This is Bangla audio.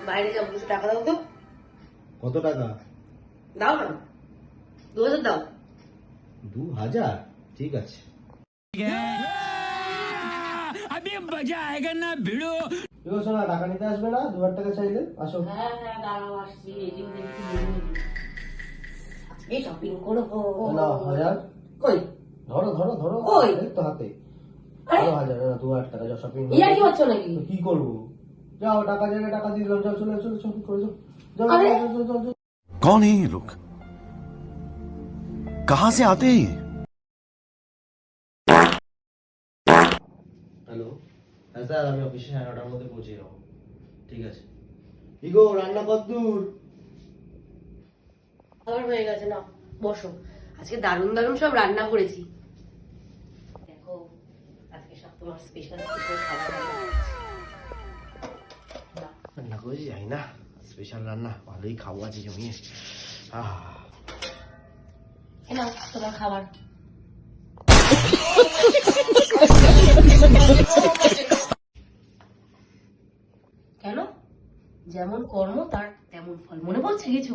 বাইরে যাবো, কিছু টাকা দাও তো। কত টাকা? দাও না, 2000 দাও। 2000? ঠিক আছে। শোনা, টাকা নিতে আসবে না? 2000 টাকা চাইলে আসো। হ্যাঁ হ্যাঁ, দাঁড়াও আসছি। আজকে শপিং করবো। 1000 কই? ধরো ধরো ধরো, কই? এই তো হাতে। আরে 2000 টাকা যাও শপিং। ইয়ার কি হচ্ছে নাকি? কি করবো? যাও, টাকা চাইলে টাকা দিয়ে দিলাম, যাও চলে চলে শপিং করে যাও। যাও আরে? যাও, যাও, যাও, যাও। कौन है ये लोग? कहां से आते हैं ये? হ্যালো, হ্যাঁ স্যার, আমি অফিসে 9:30টার মধ্যে পৌঁছে যাবো। ঠিক আছে। কি গো, রান্না কতদূর? খাবার হয়ে গেছে, না বসো। আজকে দারুণ দারুণ সব রান্না করেছি। দেখো, আজকে সব তোমার স্পেশাল স্পেশাল খাবার রান্না করেছি। নাও। রান্না করেছি যাই না, স্পেশাল রান্না, ভালোই খাবো আজকে জমিয়ে। এ নাও তোমার খাবার। কেন? যেমন কর্ম তার তেমন ফল, মনে পড়ছে কিছু?